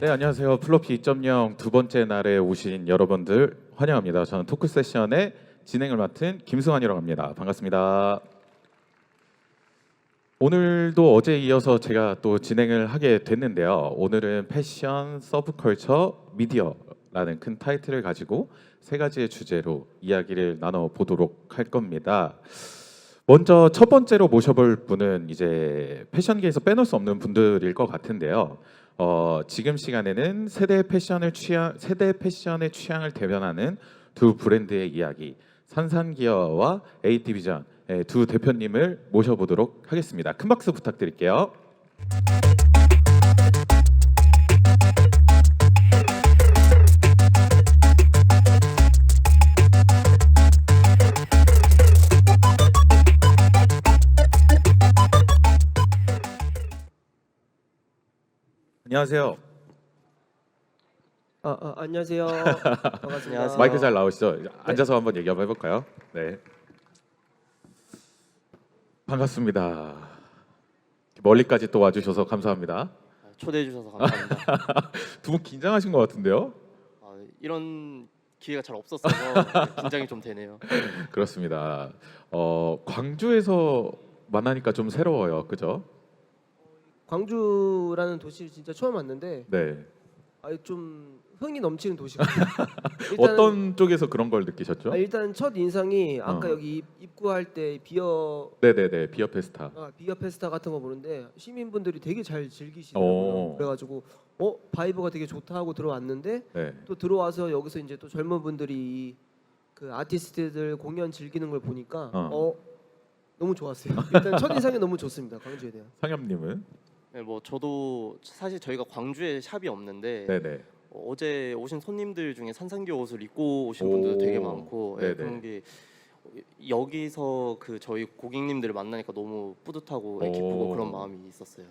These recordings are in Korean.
네, 안녕하세요. 플로피 2.0 두 번째 날에 오신 여러분들 환영합니다. 저는 토크 세션의 진행을 맡은 김승환이라고 합니다. 반갑습니다. 오늘도 어제에 이어서 제가 또 진행을 하게 됐는데요. 오늘은 패션, 서브컬처, 미디어라는 큰 타이틀을 가지고 세 가지의 주제로 이야기를 나눠보도록 할 겁니다. 먼저 첫 번째로 모셔볼 분은 이제 패션계에서 빼놓을 수 없는 분들일 것 같은데요. 지금 시간에는 세대 패션의 취향을 대변하는 두 브랜드의 이야기, 산산기어와 에이티비전 두 대표님을 모셔보도록 하겠습니다. 큰 박수 부탁드릴게요. 안녕하세요. 안녕하세요. 반갑습니다. 안녕하세요. 마이크 잘 나오시죠? 앉아서 한번 얘기 한번 해볼까요? 네. 반갑습니다. 멀리까지 또 와주셔서 감사합니다. 초대해 주셔서 감사합니다. 두 분 긴장하신 것 같은데요? 이런 기회가 잘 없었어서 긴장이 좀 되네요. 그렇습니다. 광주에서 만나니까 좀 새로워요, 그죠? 광주라는 도시를 진짜 처음 왔는데 네. 좀 흥이 넘치는 도시거든요. 어떤 쪽에서 그런 걸 느끼셨죠? 일단 첫 인상이 아까 여기 입구할 때 네네네, 비어 페스타. 비어 페스타 같은 거 보는데 시민분들이 되게 잘 오. 즐기시더라고요. 그래가지고 바이브가 되게 좋다 하고 들어왔는데 네. 또 들어와서 여기서 이제 또 젊은 분들이 그 아티스트들 공연 즐기는 걸 보니까 너무 좋았어요. 일단 첫 인상이 너무 좋습니다. 광주에 대한. 상엽님은? 네, 뭐 저도 사실 저희가 광주에 샵이 없는데 네네. 어제 오신 손님들 중에 산산기어 옷을 입고 오신 오. 분들도 되게 많고 네네. 그런 게 여기서 그 저희 고객님들을 만나니까 너무 뿌듯하고 기쁘고 그런 마음이 있었어요.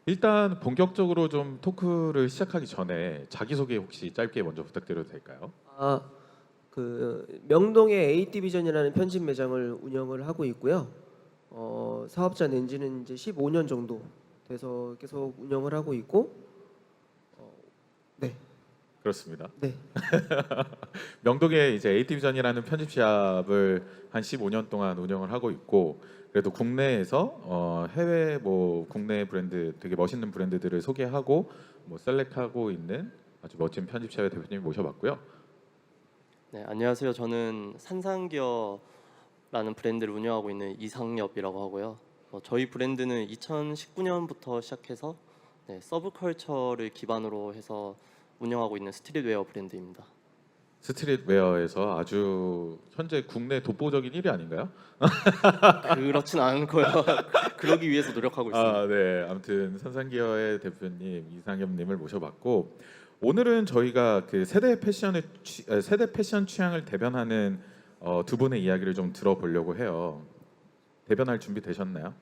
일단 본격적으로 좀 토크를 시작하기 전에 자기소개 혹시 짧게 먼저 부탁드려도 될까요? 그 명동에 에이티비전이라는 편집 매장을 운영을 하고 있고요. 사업자 낸 지는 이제 15년 정도 돼서 계속 운영을 하고 있고, 네. 그렇습니다. 네. 명동에 이제 에이티비전이라는 편집샵을 한 15년 동안 운영을 하고 있고, 그래도 국내에서 해외 국내 브랜드 되게 멋있는 브랜드들을 소개하고 셀렉하고 있는 아주 멋진 편집샵의 대표님 모셔봤고요. 네, 안녕하세요. 저는 산산기어라는 브랜드를 운영하고 있는 이상엽이라고 하고요. 저희 브랜드는 2019년부터 시작해서 서브컬처를 기반으로 해서 운영하고 있는 스트릿웨어 브랜드입니다. 스트릿웨어에서 아주 현재 국내 독보적인 1위 아닌가요? 그렇진 않고요. 그러기 위해서 노력하고 있습니다. 네. 아무튼 산산기어의 대표님 이상엽님을 모셔봤고, 오늘은 저희가 그 세대 패션 취향을 대변하는 두 분의 이야기를 좀 들어보려고 해요. 대변할 준비 되셨나요?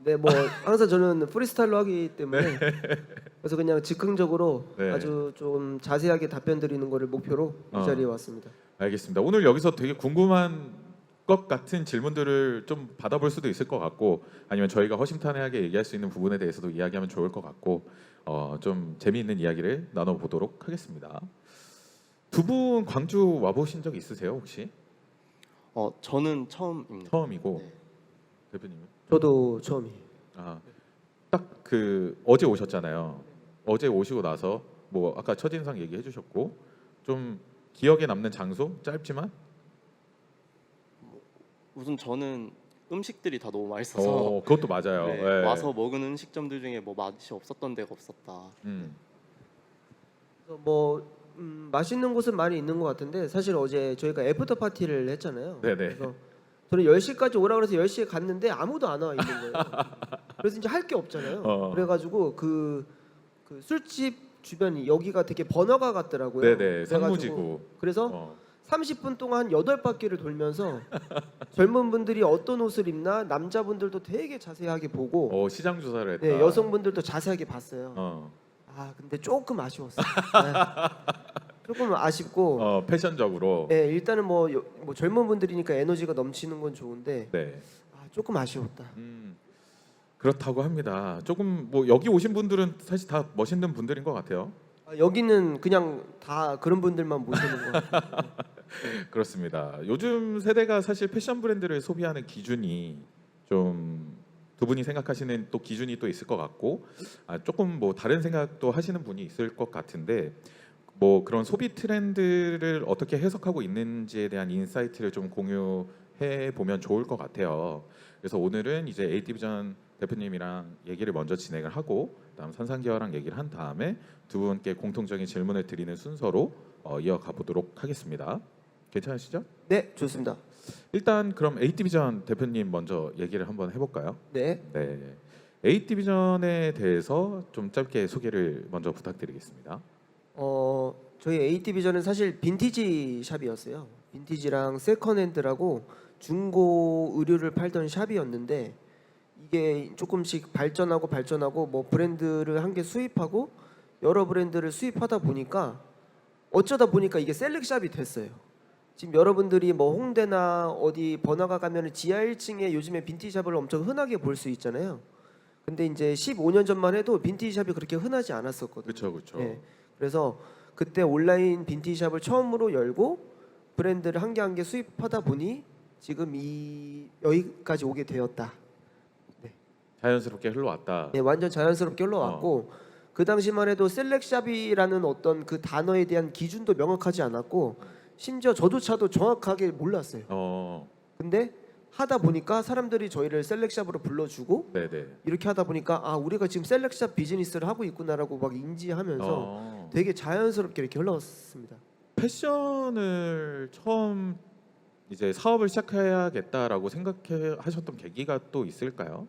네, 항상 저는 프리스타일로 하기 때문에 그래서 그냥 즉흥적으로 네. 아주 좀 자세하게 답변 드리는 거를 목표로 이 자리에 왔습니다. 알겠습니다. 오늘 여기서 되게 궁금한 것 같은 질문들을 좀 받아볼 수도 있을 것 같고, 아니면 저희가 허심탄회하게 얘기할 수 있는 부분에 대해서도 이야기하면 좋을 것 같고, 좀 재미있는 이야기를 나눠보도록 하겠습니다. 두 분 광주 와보신 적 있으세요 혹시? 저는 처음입니다. 처음이고. 네. 대표님은? 저도 처음이에요. 딱 그 어제 오셨잖아요. 어제 오시고 나서 아까 첫인상 얘기해 주셨고, 좀 기억에 남는 장소 짧지만? 우선 저는 음식들이 다 너무 맛있어서 그것도 맞아요. 네, 네. 와서 먹은 음식점들 중에 맛이 없었던 데가 없었다. 그래서 맛있는 곳은 많이 있는 것 같은데 사실 어제 저희가 애프터 파티를 했잖아요. 네네. 그래서 저는 10시까지 오라 그래서 10시에 갔는데 아무도 안 와 있는 거예요. 그래서 이제 할 게 없잖아요. 그래가지고 그 술집 주변이 여기가 되게 번화가 같더라고요. 네네. 그래가지고 상무지구. 그래서 30분 동안 8바퀴를 돌면서 젊은 분들이 어떤 옷을 입나 남자분들도 되게 자세하게 보고 시장 조사를 했다. 네, 여성분들도 자세하게 봤어요. 근데 조금 아쉬웠어요. 조금 아쉽고 패션적으로. 네, 일단은 젊은 분들이니까 에너지가 넘치는 건 좋은데 네. 조금 아쉬웠다. 그렇다고 합니다. 조금 뭐 여기 오신 분들은 사실 다 멋있는 분들인 것 같아요. 여기는 그냥 다 그런 분들만 모시는 거 같아요. 그렇습니다. 요즘 세대가 사실 패션 브랜드를 소비하는 기준이 좀 두 분이 생각하시는 또 기준이 또 있을 것 같고 조금 뭐 다른 생각도 하시는 분이 있을 것 같은데 뭐 그런 소비 트렌드를 어떻게 해석하고 있는지에 대한 인사이트를 좀 공유해 보면 좋을 것 같아요. 그래서 오늘은 이제 에이티비전 대표님이랑 얘기를 먼저 진행을 하고 그다음 산상기와랑 얘기를 한 다음에 두 분께 공통적인 질문을 드리는 순서로 이어가 보도록 하겠습니다. 괜찮으시죠? 네, 좋습니다. 일단 그럼 에이티비전 대표님 먼저 얘기를 한번 해볼까요? 네. 네, 에이티비전에 대해서 좀 짧게 소개를 먼저 부탁드리겠습니다. 저희 AT비전은 사실 빈티지 샵이었어요. 빈티지랑 세컨핸드라고 중고 의류를 팔던 샵이었는데 이게 조금씩 발전하고 뭐 브랜드를 한 개 수입하고 여러 브랜드를 수입하다 보니까 어쩌다 보니까 이게 셀렉샵이 됐어요. 지금 여러분들이 뭐 홍대나 어디 번화가 가면은 지하 1층에 요즘에 빈티지샵을 엄청 흔하게 볼 수 있잖아요. 근데 이제 15년 전만 해도 빈티지샵이 그렇게 흔하지 않았었거든요. 그렇죠, 그렇죠. 예. 그래서 그때 온라인 빈티지샵을 처음으로 열고 브랜드를 한 개 한 개 수입하다 보니 지금 여기까지 오게 되었다. 자연스럽게 흘러왔다. 네, 완전 자연스럽게 흘러왔고 그 당시만 해도 셀렉샵이라는 어떤 그 단어에 대한 기준도 명확하지 않았고 심지어 저조차도 정확하게 몰랐어요. 근데 하다 보니까 사람들이 저희를 셀렉샵으로 불러주고 네네. 이렇게 하다 보니까 아 우리가 지금 셀렉샵 비즈니스를 하고 있구나라고 막 인지하면서 되게 자연스럽게 이렇게 흘러왔습니다. 패션을 처음 이제 사업을 시작해야겠다라고 생각하셨던 계기가 또 있을까요?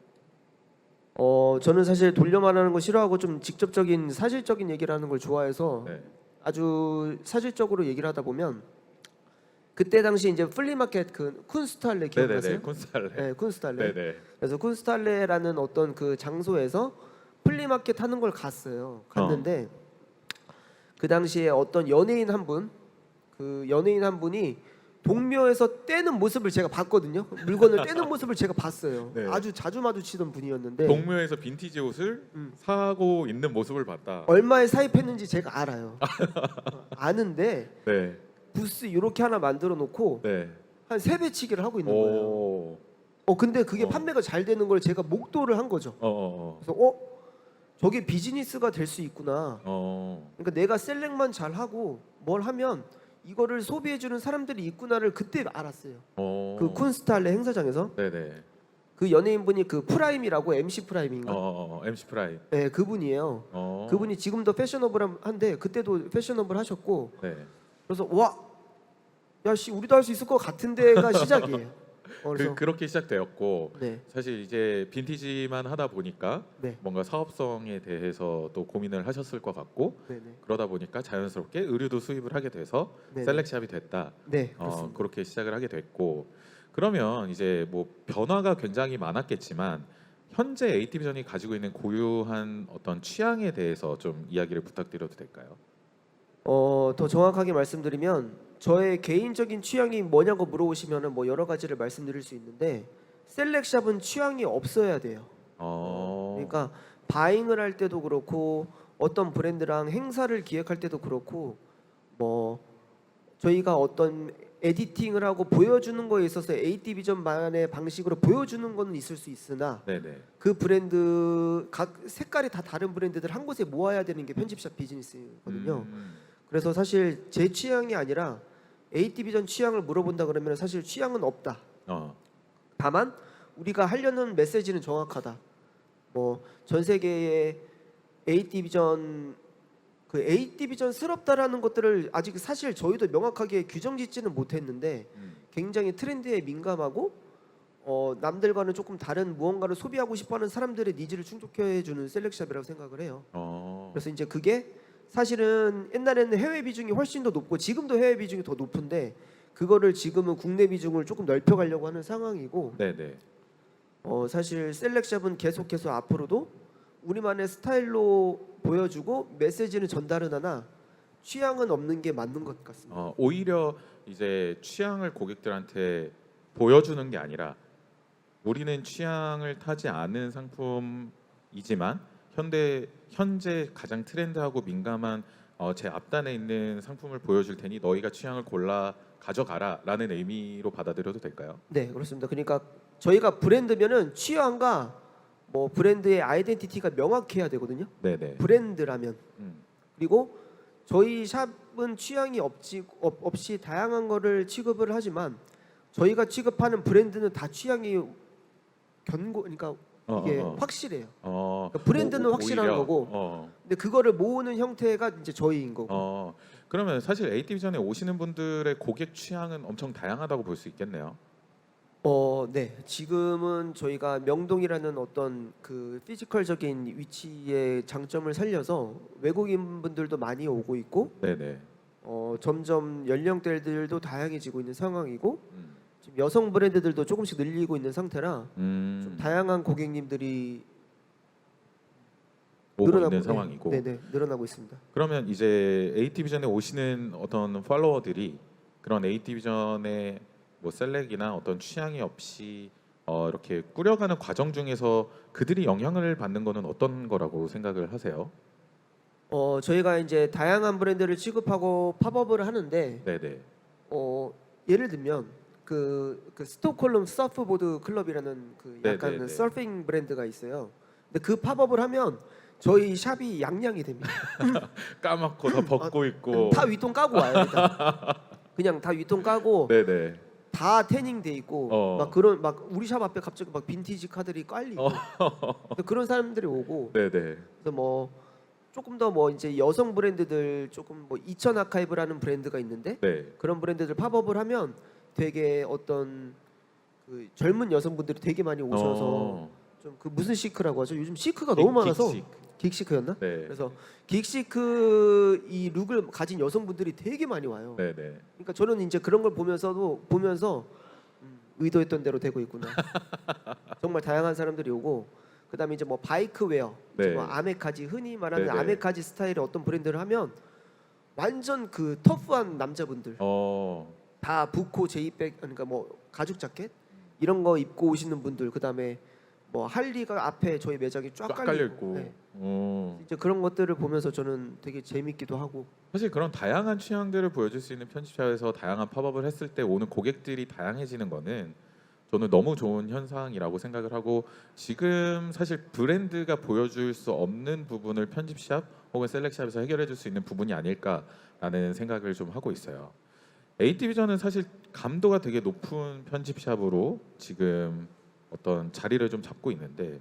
저는 사실 돌려 말하는 거 싫어하고 좀 직접적인 사실적인 얘기를 하는 걸 좋아해서 네. 아주 사실적으로 얘기를 하다 보면 그때 당시 이제 플리마켓 그 쿤스탈레 기억나세요? 네네네. 콘살레. 네, 쿤스탈레. 네네. 그래서 쿤스탈레라는 어떤 그 장소에서 플리마켓 하는 걸 갔는데 그 당시에 어떤 연예인 한 분, 그 연예인 한 분이 동묘에서 떼는 모습을 제가 봤거든요. 물건을 떼는 모습을 제가 봤어요. 네. 아주 자주 마주치던 분이었는데 동묘에서 빈티지 옷을 사고 있는 모습을 봤다. 얼마에 사입했는지 제가 알아요. 아는데 네. 부스 이렇게 하나 만들어 놓고 네. 한 3배치기를 하고 있는 거예요. 오. 근데 그게 어. 판매가 잘 되는 걸 제가 목도를 한 거죠. 그래서 저게 비즈니스가 될 수 있구나. 그러니까 내가 셀렉만 잘 하고 뭘 하면 이거를 소비해 주는 사람들이 있구나를 그때 알았어요. 그 쿤스탈레 행사장에서 네네. 그 연예인분이 그 프라임이라고 MC 프라임인가? MC 프라이. 네, 그분이에요. 그분이 지금도 패셔너블한데 그때도 패셔너블 하셨고 네. 그래서 야씨 우리도 할 수 있을 것 같은데가 시작이에요. 그래서 그렇게 시작되었고 네, 사실 이제 빈티지만 하다 보니까 네, 뭔가 사업성에 대해서 또 고민을 하셨을 것 같고 네, 네, 그러다 보니까 자연스럽게 의류도 수입을 하게 돼서 네, 셀렉샵이 됐다. 네, 그렇습니다. 그렇게 시작을 하게 됐고 그러면 이제 뭐 변화가 굉장히 많았겠지만 현재 에이티비전이 가지고 있는 고유한 어떤 취향에 대해서 좀 이야기를 부탁드려도 될까요? 더 정확하게 말씀드리면 저의 개인적인 취향이 뭐냐고 물어보시면은 뭐 여러 가지를 말씀드릴 수 있는데 셀렉샵은 취향이 없어야 돼요. 그러니까 바잉을 할 때도 그렇고 어떤 브랜드랑 행사를 기획할 때도 그렇고 뭐 저희가 어떤 에디팅을 하고 보여주는 거에 있어서 AT비전만의 방식으로 보여주는 거는 있을 수 있으나 네네. 그 브랜드 각 색깔이 다 다른 브랜드들 한 곳에 모아야 되는 게 편집샵 비즈니스거든요. 그래서 사실 제 취향이 아니라 AT비전 취향을 물어본다 그러면 사실 취향은 없다. 다만 우리가 하려는 메시지는 정확하다. 뭐 전 세계의 AT비전 그 AT비전스럽다라는 것들을 아직 사실 저희도 명확하게 규정짓지는 못했는데 굉장히 트렌드에 민감하고 남들과는 조금 다른 무언가를 소비하고 싶어하는 사람들의 니즈를 충족해주는 셀렉샵이라고 생각을 해요. 그래서 이제 그게 사실은 옛날에는 해외 비중이 훨씬 더 높고 지금도 해외 비중이 더 높은데 그거를 지금은 국내 비중을 조금 넓혀가려고 하는 상황이고 네네. 사실 셀렉샵은 계속해서 앞으로도 우리만의 스타일로 보여주고 메시지는 전달은 하나 취향은 없는 게 맞는 것 같습니다. 오히려 이제 취향을 고객들한테 보여주는 게 아니라 우리는 취향을 타지 않은 상품이지만 현재 가장 트렌드하고 민감한 제 앞단에 있는 상품을 보여줄 테니 너희가 취향을 골라 가져가라라는 의미로 받아들여도 될까요? 네, 그렇습니다. 그러니까 저희가 브랜드면은 취향과 뭐 브랜드의 아이덴티티가 명확해야 되거든요. 네네. 브랜드라면. 음. 그리고 저희 샵은 취향이 없이 다양한 거를 취급을 하지만 저희가 취급하는 브랜드는 다 취향이 그러니까 이게 확실해요. 그러니까 브랜드는 확실한 오히려, 거고, 근데 그거를 모으는 형태가 이제 저희인 거고. 그러면 사실 에이티비전에 오시는 분들의 고객 취향은 엄청 다양하다고 볼 수 있겠네요. 네. 지금은 저희가 명동이라는 어떤 그 피지컬적인 위치의 장점을 살려서 외국인 분들도 많이 오고 있고, 네네. 점점 연령대들도 다양해지고 있는 상황이고, 음. 지금 여성 브랜드들도 조금씩 늘리고 있는 상태라 좀 음. 다양한 고객님들이 오고 있는 상황이고. 네네, 늘어나고 있습니다. 그러면 이제 에이티비전에 오시는 어떤 팔로워들이 그런 에이티비전의 뭐 셀렉이나 어떤 취향이 없이 이렇게 꾸려가는 과정 중에서 그들이 영향을 받는 거는 어떤 거라고 생각을 하세요? 저희가 이제 다양한 브랜드를 취급하고 팝업을 하는데, 네네. 예를 들면 그 스톡홀름 서프보드 클럽이라는 그 약간 네네네. 서핑 브랜드가 있어요. 근데 그 팝업을 하면 저희 샵이 양양이 됩니다. 까맣고 다 벗고 있고. 다 윗돈 까고 와요. 일단. 그냥 다 윗돈 까고 네네. 다 태닝 돼 있고 막 그런 막 우리 샵 앞에 갑자기 막 빈티지 카들이 깔리고 근데 그런 사람들이 오고, 네네. 그래서 뭐 조금 더 뭐 이제 여성 브랜드들 조금 뭐 이천 아카이브라는 브랜드가 있는데 네. 그런 브랜드들 팝업을 하면 되게 어떤 그 젊은 여성분들이 되게 많이 오셔서 좀 그 무슨 시크라고 하죠? 요즘 시크가 너무 많아서 긱시크였나? 네. 그래서 긱시크 이 룩을 가진 여성분들이 되게 많이 와요. 네네. 그러니까 저는 이제 그런 걸 보면서 의도했던 대로 되고 있구나. 정말 다양한 사람들이 오고, 그다음에 이제 뭐 바이크 웨어, 네. 뭐 아메카지, 흔히 말하는 네네. 아메카지 스타일의 어떤 브랜드를 하면 완전 그 터프한 남자분들 다 부코 제이백, 그러니까 뭐 가죽 자켓 이런 거 입고 오시는 분들, 그다음에 뭐 할리가 앞에 저희 매장이 쫙 깔려 있고. 네. 이제 그런 것들을 보면서 저는 되게 재밌기도 하고. 사실 그런 다양한 취향들을 보여줄 수 있는 편집샵에서 다양한 팝업을 했을 때 오는 고객들이 다양해지는 거는 저는 너무 좋은 현상이라고 생각을 하고, 지금 사실 브랜드가 보여줄 수 없는 부분을 편집샵 혹은 셀렉샵에서 해결해 줄 수 있는 부분이 아닐까라는 생각을 좀 하고 있어요. 에이티비전은 사실 감도가 되게 높은 편집샵으로 지금 어떤 자리를 좀 잡고 있는데,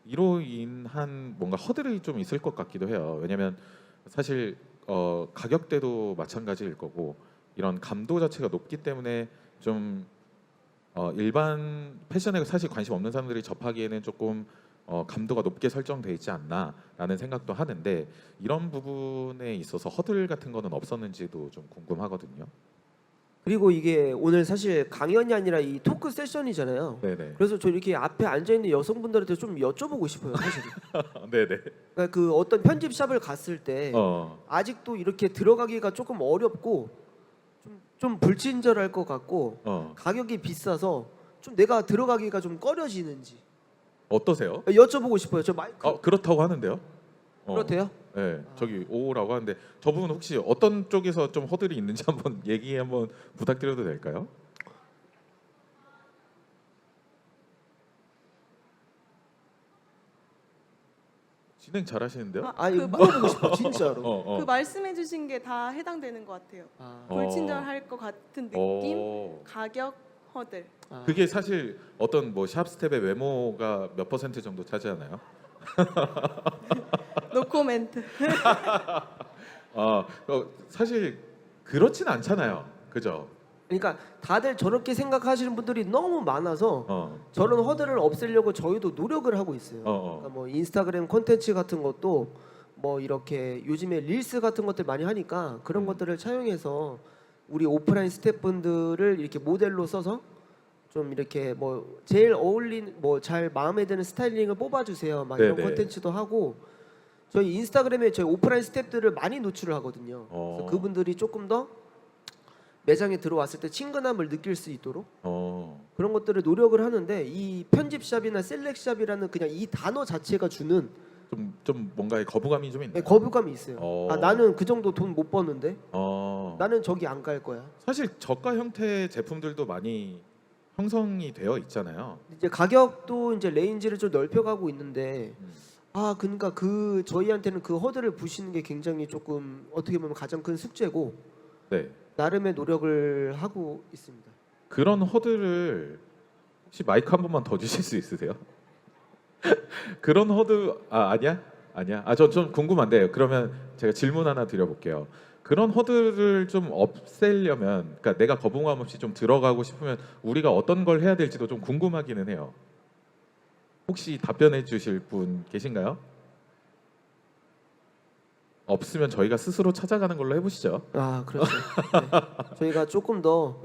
이로 인한 뭔가 허들이 좀 있을 것 같기도 해요. 왜냐하면 사실 가격대도 마찬가지일 거고 이런 감도 자체가 높기 때문에 좀 일반 패션에 사실 관심 없는 사람들이 접하기에는 조금 감도가 높게 설정돼 있지 않나라는 생각도 하는데, 이런 부분에 있어서 허들 같은 거는 없었는지도 좀 궁금하거든요. 그리고 이게 오늘 사실 강연이 아니라 이 토크 세션이잖아요. 네네. 그래서 저 이렇게 앞에 앉아 있는 여성분들한테 좀 여쭤보고 싶어요, 사실. 네네. 그러니까 그 어떤 편집샵을 갔을 때 아직도 이렇게 들어가기가 조금 어렵고 좀 불친절할 것 같고 가격이 비싸서 좀 내가 들어가기가 좀 꺼려지는지 어떠세요? 여쭤보고 싶어요. 저 마이크 그렇다고 하는데요. 그렇대요? 네, 저기 오라고 하는데 저분 혹시 어떤 쪽에서 좀 허들이 있는지 한번 얘기 한번 부탁드려도 될까요? 진행 잘하시는데요? 아니 물어보고 싶어 진짜로. 그 말씀해주신 게 다 해당되는 것 같아요. 불친절할 것 같은 느낌, 가격, 허들. 그게 사실 어떤 뭐 샵 스텝의 외모가 몇 % 정도 차지하나요? 노코멘트. 사실 그렇진 않잖아요. 그죠? 그러니까 다들 저렇게 생각하시는 분들이 너무 많아서 저런 허들을 없애려고 저희도 노력을 하고 있어요. 그러니까 뭐 인스타그램 콘텐츠 같은 것도 뭐 이렇게 요즘에 릴스 같은 것들 많이 하니까 그런 것들을 차용해서 우리 오프라인 스태프분들을 이렇게 모델로 써서 좀 이렇게 뭐 제일 어울린 뭐 잘 마음에 드는 스타일링을 뽑아주세요. 막 이런 네네. 콘텐츠도 하고 저희 인스타그램에 저희 오프라인 스태프들을 많이 노출을 하거든요. 그래서 그분들이 조금 더 매장에 들어왔을 때 친근함을 느낄 수 있도록 어. 그런 것들을 노력을 하는데 이 편집샵이나 셀렉샵이라는 그냥 이 단어 자체가 주는 좀 뭔가의 거부감이 좀 있나요? 거부감이 있어요. 어. 아 나는 그 정도 돈 못 버는데 어. 나는 저기 안 갈 거야. 사실 저가 형태의 제품들도 많이 형성이 되어 있잖아요. 이제 가격도 이제 레인지를 좀 넓혀가고 있는데 음. 아 그러니까 그 저희한테는 그 허들을 부시는 게 굉장히 조금 어떻게 보면 가장 큰 숙제고 네. 나름의 노력을 하고 있습니다. 그런 허들을 혹시 마이크 한 번만 더 주실 수 있으세요? 그런 허드 아니야? 아니야? 좀 궁금한데 그러면 제가 질문 하나 드려볼게요. 그런 허들을 좀 없애려면, 그러니까 내가 거부감 없이 좀 들어가고 싶으면 우리가 어떤 걸 해야 될지도 좀 궁금하기는 해요. 혹시 답변해 주실 분 계신가요? 없으면 저희가 스스로 찾아가는 걸로 해보시죠. 아 그렇죠. 네. 저희가 조금 더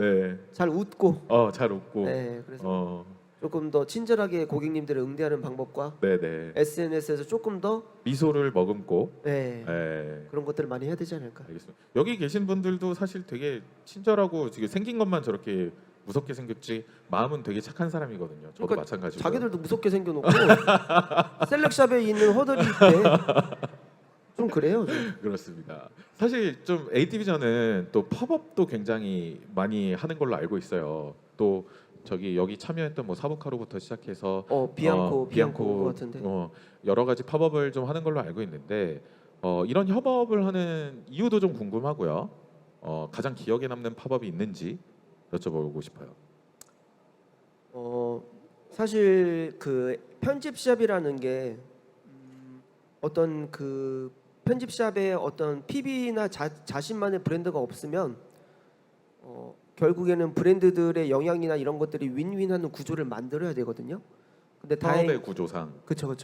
잘 네. 웃고 잘 웃고. 네, 그래서 어. 조금 더 친절하게 고객님들을 응대하는 방법과 네네. SNS에서 조금 더 미소를 머금고. 네, 네. 그런 것들을 많이 해야 되지 않을까. 알겠습니다. 여기 계신 분들도 사실 되게 친절하고 지금 생긴 것만 저렇게 무섭게 생겼지 마음은 되게 착한 사람이거든요. 저도 그러니까 마찬가지고. 자기들도 무섭게 생겨놓고 셀렉샵에 있는 허들이 있대. 좀 그래요. 좀. 그렇습니다. 사실 좀 ATV전은 또 팝업도 굉장히 많이 하는 걸로 알고 있어요. 또 저기 여기 참여했던 뭐 사부카로부터 시작해서 비앙코 것 같은데. 여러 가지 팝업을 좀 하는 걸로 알고 있는데 이런 협업을 하는 이유도 좀 궁금하고요. 가장 기억에 남는 팝업이 있는지 여쭤보고 싶어요. 사실 그 편집샵이라는 게 어떤 그 편집샵에 어떤 PB나 자신만의 브랜드가 없으면 결국에는 브랜드들의 영향이나 이런 것들이 윈윈하는 구조를 만들어야 되거든요. 근데 팝업의 구조상. 그렇죠.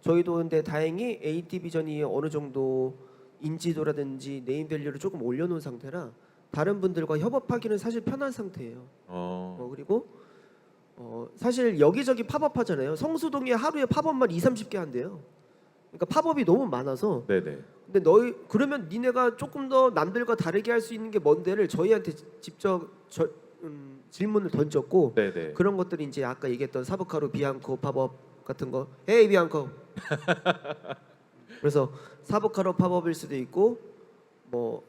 저희도 근데 다행히 ATV전이 어느 정도 인지도라든지 네임밸류를 조금 올려놓은 상태라 다른 분들과 협업하기는 사실 편한 상태예요. 그리고 사실 여기저기 팝업 하잖아요. 성수동에 하루에 팝업만 2-30개 한대요. 그러니까 팝업이 너무 많아서 네네. 근데 그러면 니네가 조금 더 남들과 다르게 할 수 있는 게 뭔데를 저희한테 직접 질문을 던졌고 네네. 그런 것들이 이제 아까 얘기했던 사부카로 비앙코 팝업 같은 거 헤이 비앙코 그래서 사부카로 팝업일 수도 있고 뭐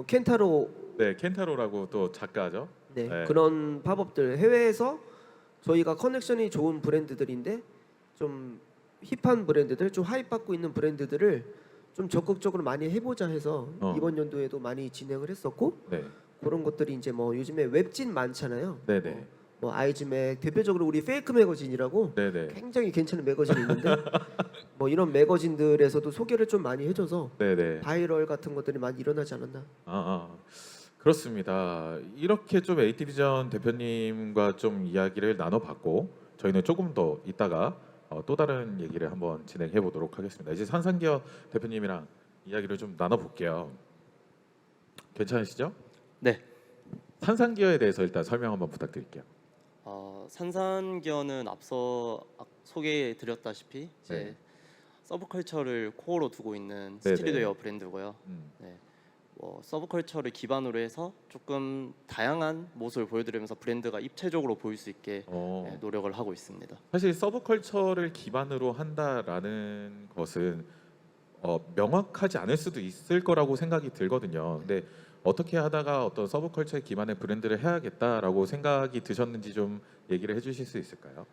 켄타로 네, 켄타로라고 또 작가죠. 네, 네. 그런 팝업들 해외에서 저희가 커넥션이 좋은 브랜드들인데 좀 힙한 브랜드들, 좀 하이프 받고 있는 브랜드들을 좀 적극적으로 많이 해보자 해서 이번 연도에도 많이 진행을 했었고 네. 그런 것들이 이제 뭐 요즘에 웹진 많잖아요. 네네. 뭐 아이즈맥 대표적으로 우리 페이크 매거진이라고 네네. 굉장히 괜찮은 매거진이 있는데 뭐 이런 매거진들에서도 소개를 좀 많이 해줘서 네네. 바이럴 같은 것들이 많이 일어나지 않았나. 그렇습니다. 이렇게 좀 ATV전 대표님과 좀 이야기를 나눠봤고 저희는 조금 더 이따가 또 다른 얘기를 한번 진행해 보도록 하겠습니다. 이제 산산기어 대표님이랑 이야기를 좀 나눠볼게요. 괜찮으시죠? 네. 산산기어에 대해서 일단 설명 한번 부탁드릴게요. 산산기어는 앞서 소개해드렸다시피 이제 네. 서브컬처를 코어로 두고 있는 네네. 스트리트웨어 브랜드고요. 음. 서브컬처를 기반으로 해서 조금 다양한 모습을 보여드리면서 브랜드가 입체적으로 보일 수 있게 노력을 하고 있습니다. 사실 서브컬처를 기반으로 한다라는 것은 명확하지 않을 수도 있을 거라고 생각이 들거든요. 근데 어떻게 하다가 어떤 서브컬처에 기반의 브랜드를 해야겠다라고 생각이 드셨는지 좀 얘기를 해주실 수 있을까요?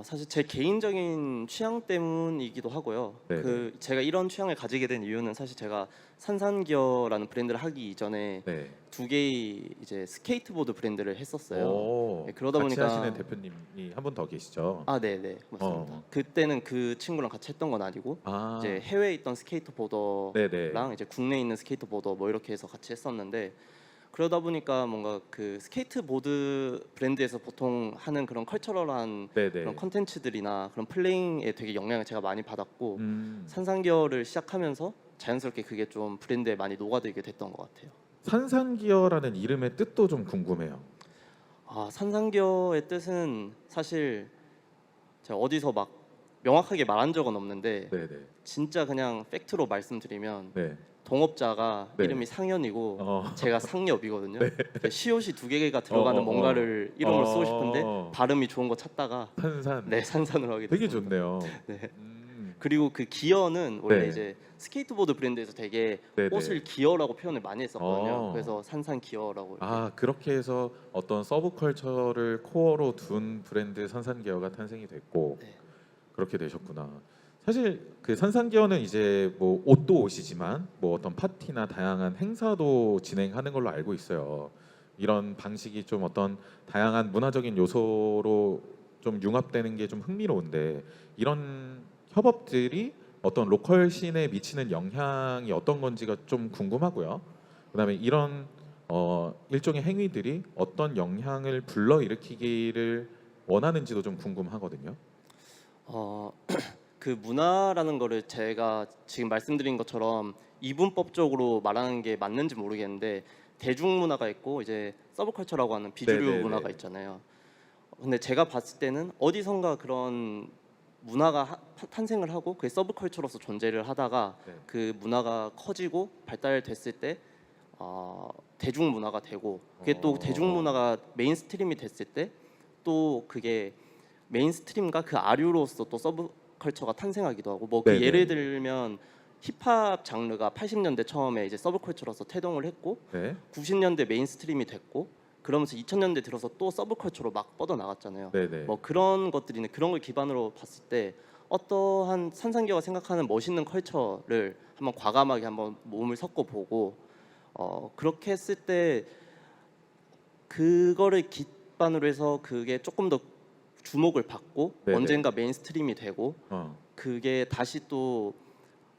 사실 제 개인적인 취향 때문이기도 하고요. 네네. 제가 이런 취향을 가지게 된 이유는 사실 제가 산산기어라는 브랜드를 하기 이전에 네. 두 개의 이제 스케이트보드 브랜드를 했었어요. 오, 네, 그러다 같이 보니까 하시는 대표님이 한 분 더 계시죠? 네네 맞습니다. 어. 그때는 그 친구랑 같이 했던 건 아니고 이제 해외에 있던 스케이트보더랑 네네. 이제 국내에 있는 스케이트보더 뭐 이렇게 해서 같이 했었는데 그러다 보니까 뭔가 그 스케이트보드 브랜드에서 보통 하는 그런 컬처럴한 네네. 그런 컨텐츠들이나 그런 플레잉에 되게 영향을 제가 많이 받았고 음. 산산기어를 시작하면서 자연스럽게 그게 좀 브랜드에 많이 녹아들게 됐던 것 같아요. 산산기어라는 이름의 뜻도 좀 궁금해요. 산산기어의 뜻은 사실 제가 어디서 막 명확하게 말한 적은 없는데 네네. 진짜 그냥 팩트로 말씀드리면 네. 동업자가 네. 이름이 상현이고 어. 제가 상엽이거든요. 그러니까 시옷이 두 개가 들어가는 뭔가를 이름을 쓰고 싶은데 발음이 좋은 거 찾다가 산산. 네 산산으로 하게 되게 됐습니다. 좋네요. 네. 그리고 그 기어는 원래 네. 이제 스케이트보드 브랜드에서 되게 네네. 옷을 기어라고 표현을 많이 했었거든요. 어. 그래서 산산 기어라고. 이렇게. 아 그렇게 해서 어떤 서브컬처를 코어로 둔 브랜드 산산기어가 탄생이 됐고 네. 그렇게 되셨구나. 사실 그 산산기어는 이제 뭐 옷도 옷이지만 뭐 어떤 파티나 다양한 행사도 진행하는 걸로 알고 있어요. 이런 방식이 좀 어떤 다양한 문화적인 요소로 좀 융합되는 게 좀 흥미로운데 이런 협업들이 어떤 로컬 씬에 미치는 영향이 어떤 건지가 좀 궁금하고요. 그다음에 이런 일종의 행위들이 어떤 영향을 불러일으키기를 원하는지도 좀 궁금하거든요. 그 문화라는 거를 제가 지금 말씀드린 것처럼 이분법적으로 말하는 게 맞는지 모르겠는데 대중문화가 있고 이제 서브컬처라고 하는 비주류 네네네. 문화가 있잖아요. 근데 제가 봤을 때는 어디선가 그런 문화가 탄생을 하고 그게 서브컬처로서 존재를 하다가 네. 그 문화가 커지고 발달됐을 때 대중문화가 되고 그게 또 대중문화가 메인스트림이 됐을 때 또 그게 메인스트림과 그 아류로서 또 서브컬처가 탄생하기도 하고 뭐 그 네네. 예를 들면 힙합 장르가 80년대 처음에 이제 서브컬처로서 태동을 했고 네. 90년대 메인스트림이 됐고 그러면서 2000년대 들어서 또 서브컬처로 막 뻗어 나갔잖아요. 네네. 뭐 그런 것들이 그런 걸 기반으로 봤을 때 어떠한 산산기어가 생각하는 멋있는 컬처를 한번 과감하게 한번 몸을 섞어 보고 그렇게 했을 때 그거를 기반으로 해서 그게 조금 더 주목을 받고 네네. 언젠가 메인스트림이 되고 그게 다시 또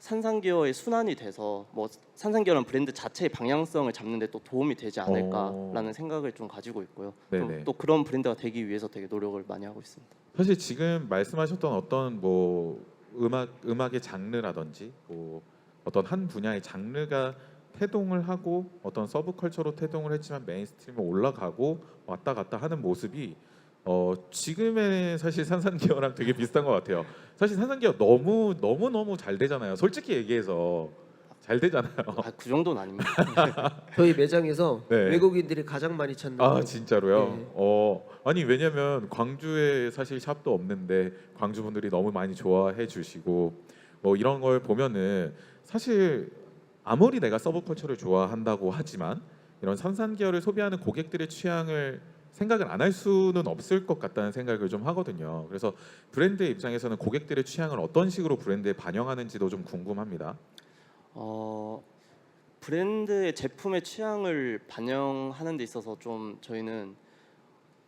산산기어의 순환이 돼서 뭐 산산기어라는 브랜드 자체의 방향성을 잡는 데 또 도움이 되지 않을까라는 생각을 좀 가지고 있고요. 좀 네네. 또 그런 브랜드가 되기 위해서 되게 노력을 많이 하고 있습니다. 사실 지금 말씀하셨던 어떤 뭐 음악의 장르라든지 뭐 어떤 한 분야의 장르가 태동을 하고 어떤 서브컬처로 태동을 했지만 메인스트림에 올라가고 왔다 갔다 하는 모습이 지금의 사실 산산기어랑 되게 비슷한 것 같아요. 사실 산산기어 너무 잘 되잖아요. 솔직히 얘기해서 잘 되잖아요. 그 정도는 아닙니다. 저희 매장에서 네. 외국인들이 가장 많이 찾는 아 게 진짜로요? 네. 아니 왜냐면 광주에 사실 샵도 없는데 광주 분들이 너무 많이 좋아해 주시고 뭐 이런 걸 보면은 사실 아무리 내가 서브컬처를 좋아한다고 하지만 이런 산산기어를 소비하는 고객들의 취향을 생각을 안 할 수는 없을 것 같다는 생각을 좀 하거든요. 그래서 브랜드의 입장에서는 고객들의 취향을 어떤 식으로 브랜드에 반영하는지도 좀 궁금합니다. 브랜드의 제품의 취향을 반영하는 데 있어서 좀 저희는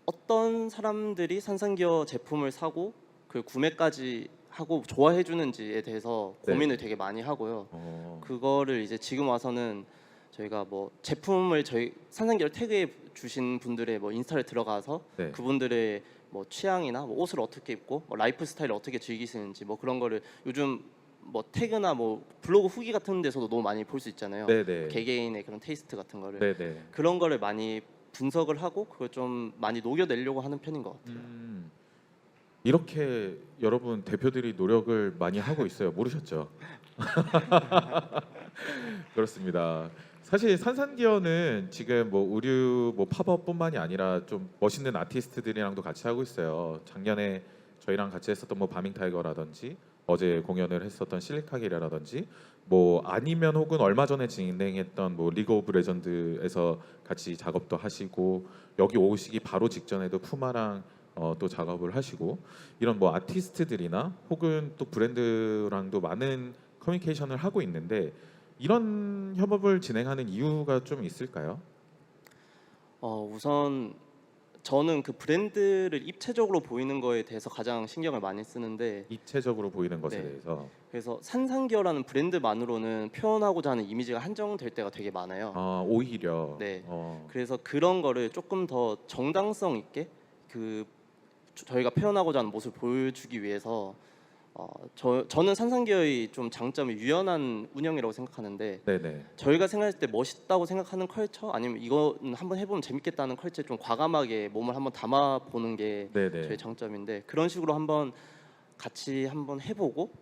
어떤 사람들이 산산기어 제품을 사고 그 구매까지 하고 좋아해 주는지에 대해서 네. 고민을 되게 많이 하고요. 그거를 이제 지금 와서는 저희가 뭐 제품을 저희 산산기어를 태그해 주신 분들의 뭐 인스타를 들어가서 네. 그분들의 뭐 취향이나 뭐 옷을 어떻게 입고 뭐 라이프 스타일을 어떻게 즐기시는지 뭐 그런 거를 요즘 뭐 태그나 뭐 블로그 후기 같은 데서도 너무 많이 볼 수 있잖아요. 네네. 개개인의 그런 테이스트 같은 거를 네네. 그런 거를 많이 분석을 하고 그걸 좀 많이 녹여내려고 하는 편인 것 같아요. 이렇게 여러분 대표들이 노력을 많이 하고 있어요. 모르셨죠? 그렇습니다. 사실 산산기어는 지금 뭐 의류 뭐 팝업뿐만이 아니라 좀 멋있는 아티스트들이랑도 같이 하고 있어요. 작년에 저희랑 같이 했었던 뭐 바밍타이거라든지 어제 공연을 했었던 실리카겔이라든지 뭐 아니면 혹은 얼마 전에 진행했던 뭐 리그 오브 레전드에서 같이 작업도 하시고 여기 오시기 바로 직전에도 푸마랑 또 작업을 하시고 이런 뭐 아티스트들이나 혹은 또 브랜드랑도 많은 커뮤니케이션을 하고 있는데 이런 협업을 진행하는 이유가 좀 있을까요? 우선 저는 그 브랜드를 입체적으로 보이는 거에 대해서 가장 신경을 많이 쓰는데 입체적으로 보이는 것에 네. 대해서 그래서 산산기어라는 브랜드만으로는 표현하고자 하는 이미지가 한정될 때가 되게 많아요. 오히려 네. 그래서 그런 거를 조금 더 정당성 있게 그 저희가 표현하고자 하는 모습을 보여주기 위해서 저는 산산기어의 좀 장점이 유연한 운영이라고 생각하는데 네네. 저희가 생각할 때 멋있다고 생각하는 컬처 아니면 이거는 한번 해보면 재밌겠다는 컬처에 좀 과감하게 몸을 한번 담아보는 게 네네. 저희 장점인데 그런 식으로 한번 같이 한번 해보고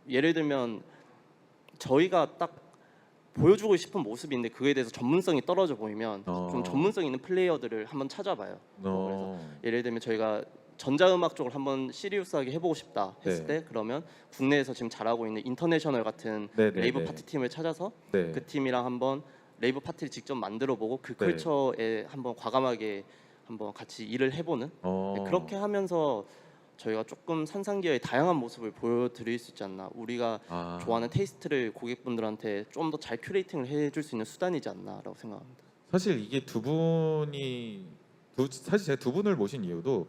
예를 들면 저희가 딱 보여주고 싶은 모습인데 그에 대해서 전문성이 떨어져 보이면 어. 좀 전문성 있는 플레이어들을 한번 찾아봐요. 어. 예를 들면 저희가 전자음악 쪽을 한번 시리우스하게 해보고 싶다 했을 네. 때 그러면 국내에서 지금 잘하고 있는 인터내셔널 같은 네, 네, 레이브 네. 파티 팀을 찾아서 네. 그 팀이랑 한번 레이브 파티를 직접 만들어보고 그 네. 컬처에 한번 과감하게 한번 같이 일을 해보는 어. 네, 그렇게 하면서 저희가 조금 산산기어의 다양한 모습을 보여드릴 수 있지 않나. 우리가 아. 좋아하는 테이스트를 고객분들한테 좀 더 잘 큐레이팅을 해줄 수 있는 수단이지 않나라고 생각합니다. 사실 이게 사실 제가 두 분을 모신 이유도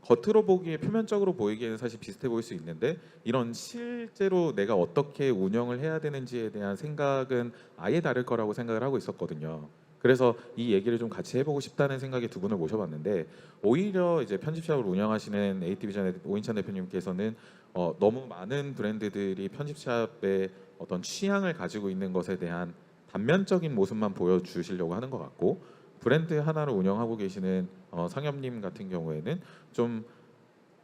겉으로 보기에 표면적으로 보이기에는 사실 비슷해 보일 수 있는데 이런 실제로 내가 어떻게 운영을 해야 되는지에 대한 생각은 아예 다를 거라고 생각을 하고 있었거든요. 그래서 이 얘기를 좀 같이 해보고 싶다는 생각에 두 분을 모셔봤는데 오히려 이제 편집샵을 운영하시는 에이티비전의 오인찬 대표님께서는 너무 많은 브랜드들이 편집샵의 어떤 취향을 가지고 있는 것에 대한 단면적인 모습만 보여주시려고 하는 것 같고 브랜드 하나를 운영하고 계시는 상엽님 같은 경우에는 좀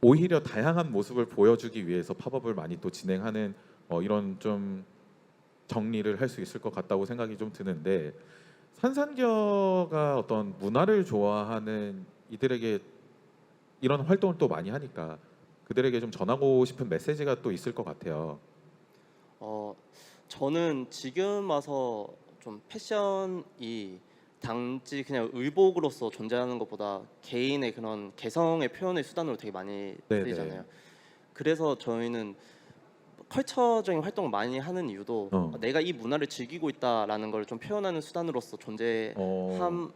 오히려 다양한 모습을 보여주기 위해서 팝업을 많이 또 진행하는 이런 좀 정리를 할 수 있을 것 같다고 생각이 좀 드는데 산산기어가 어떤 문화를 좋아하는 이들에게 이런 활동을 또 많이 하니까 그들에게 좀 전하고 싶은 메시지가 또 있을 것 같아요. 저는 지금 와서 좀 패션이 단지 그냥 의복으로서 존재하는 것보다 개인의 그런 개성의 표현의 수단으로 되게 많이 네네. 쓰이잖아요. 그래서 저희는 컬처적인 활동을 많이 하는 이유도 내가 이 문화를 즐기고 있다라는 걸 좀 표현하는 수단으로서 존재함기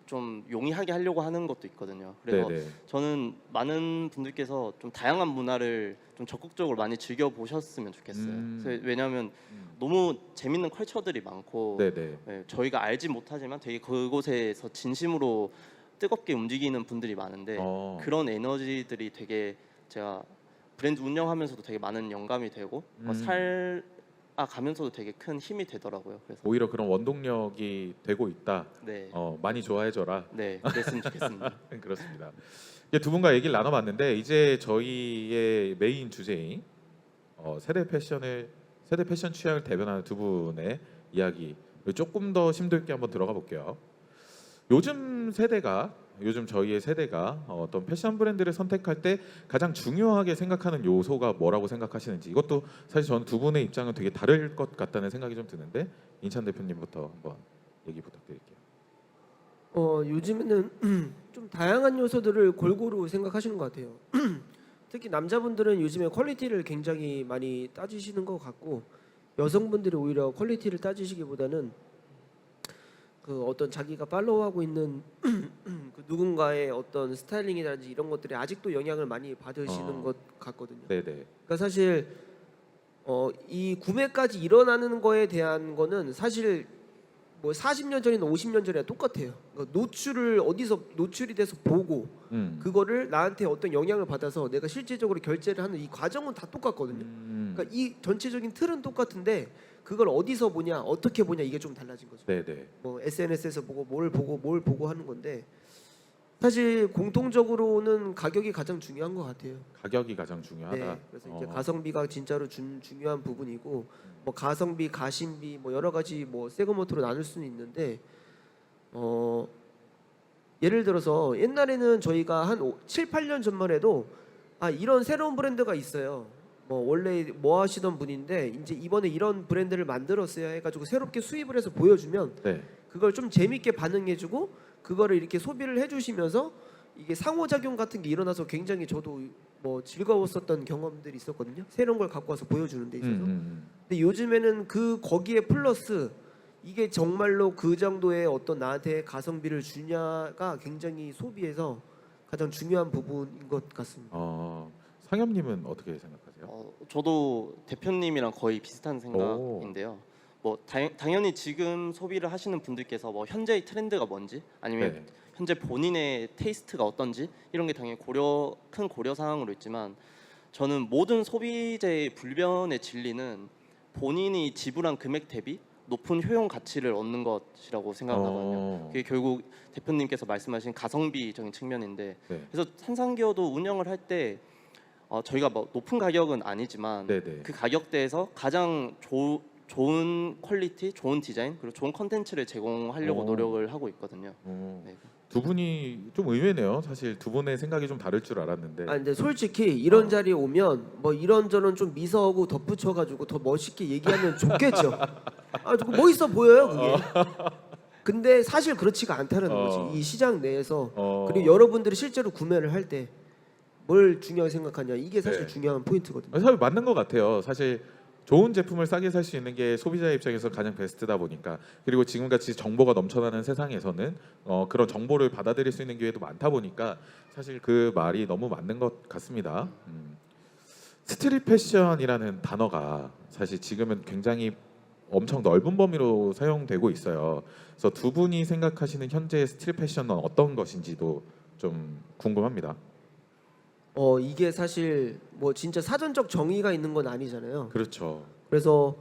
좀 용이하게 하려고 하는 것도 있거든요. 그래서 네네. 저는 많은 분들께서 좀 다양한 문화를 좀 적극적으로 많이 즐겨 보셨으면 좋겠어요. 왜냐하면 너무 재밌는 컬처들이 많고 네네. 네, 저희가 알지 못하지만 되게 그곳에서 진심으로 뜨겁게 움직이는 분들이 많은데 그런 에너지들이 되게 제가 브랜드 운영하면서도 되게 많은 영감이 되고 살아가면서도 되게 큰 힘이 되더라고요. 그래서 오히려 그런 원동력이 되고 있다. 네, 많이 좋아해줘라. 네, 그랬으면 좋겠습니다. 그렇습니다. 이제 두 분과 얘기를 나눠봤는데 이제 저희의 메인 주제인 세대 패션 취향을 대변하는 두 분의 이야기 조금 더 심도 있게 한번 들어가 볼게요. 요즘 저희의 세대가 어떤 패션 브랜드를 선택할 때 가장 중요하게 생각하는 요소가 뭐라고 생각하시는지 이것도 사실 저는 두 분의 입장은 되게 다를 것 같다는 생각이 좀 드는데 인찬 대표님부터 한번 얘기 부탁드릴게요. 요즘에는 좀 다양한 요소들을 골고루 생각하시는 것 같아요. 특히 남자분들은 요즘에 퀄리티를 굉장히 많이 따지시는 것 같고 여성분들이 오히려 퀄리티를 따지시기보다는 그 어떤 자기가 팔로우하고 있는 그 누군가의 어떤 스타일링이라든지 이런 것들이 아직도 영향을 많이 받으시는 것 같거든요. 네네. 그러니까 사실 이 구매까지 일어나는 거에 대한 거는 사실 뭐 40년 전이나 50년 전이나 똑같아요. 그러니까 노출을 어디서 노출이 돼서 보고 그거를 나한테 어떤 영향을 받아서 내가 실질적으로 결제를 하는 이 과정은 다 똑같거든요. 그러니까 이 전체적인 틀은 똑같은데 그걸 어디서 보냐, 어떻게 보냐 이게 좀 달라진 거죠. 네네. 뭐 SNS에서 보고 뭘 보고 하는 건데 사실 공통적으로는 가격이 가장 중요한 것 같아요. 가격이 가장 중요하다. 네, 그래서 이제 가성비가 진짜로 중요한 부분이고 뭐 가성비, 가심비 뭐 여러 가지 뭐 세그먼트로 나눌 수는 있는데 예를 들어서 옛날에는 저희가 한 7, 8년 전만 해도 이런 새로운 브랜드가 있어요. 뭐 원래 뭐 하시던 분인데 이제 이번에 이런 브랜드를 만들었어요 해가지고 새롭게 수입을 해서 보여주면 네. 그걸 좀 재밌게 반응해주고 그거를 이렇게 소비를 해주시면서 이게 상호작용 같은 게 일어나서 굉장히 저도 뭐 즐거웠었던 경험들이 있었거든요. 새로운 걸 갖고 와서 보여주는 데 있어서. 근데 요즘에는 거기에 플러스 이게 정말로 그 정도의 어떤 나한테 가성비를 주냐가 굉장히 소비에서 가장 중요한 부분인 것 같습니다. 상엽님은 어떻게 생각하세요? 저도 대표님이랑 거의 비슷한 생각인데요. 뭐 당연히 지금 소비를 하시는 분들께서 뭐 현재의 트렌드가 뭔지 아니면 네. 현재 본인의 테이스트가 어떤지 이런 게 당연히 큰 고려 사항으로 있지만 저는 모든 소비재의 불변의 진리는 본인이 지불한 금액 대비 높은 효용 가치를 얻는 것이라고 생각하거든요. 그게 결국 대표님께서 말씀하신 가성비적인 측면인데 네. 그래서 산산기어도 운영을 할 때 저희가 뭐 높은 가격은 아니지만 네네. 그 가격대에서 가장 좋은 퀄리티, 좋은 디자인 그리고 좋은 컨텐츠를 제공하려고 오. 노력을 하고 있거든요. 어, 네. 두 분이 좀 의외네요. 사실 두 분의 생각이 좀 다를 줄 알았는데. 아 근데 솔직히 이런 어. 자리에 오면 뭐 이런저런 좀 미서하고 덧붙여가지고 더 멋있게 얘기하면 좋겠죠. 아 저거 멋있어 보여요 그게. 근데 사실 그렇지가 않다는 거지. 이 시장 내에서 그리고 여러분들이 실제로 구매를 할 때 뭘 중요하게 생각하냐 이게 사실 네. 중요한 포인트거든요. 사실 맞는 것 같아요. 사실 좋은 제품을 싸게 살 수 있는 게 소비자 입장에서 가장 베스트다 보니까 그리고 지금같이 정보가 넘쳐나는 세상에서는 그런 정보를 받아들일 수 있는 기회도 많다 보니까 사실 그 말이 너무 맞는 것 같습니다. 스트릿 패션이라는 단어가 사실 지금은 굉장히 엄청 넓은 범위로 사용되고 있어요. 그래서 두 분이 생각하시는 현재의 스트릿 패션은 어떤 것인지도 좀 궁금합니다. 이게 사실 뭐 진짜 사전적 정의가 있는 건 아니잖아요. 그렇죠. 그래서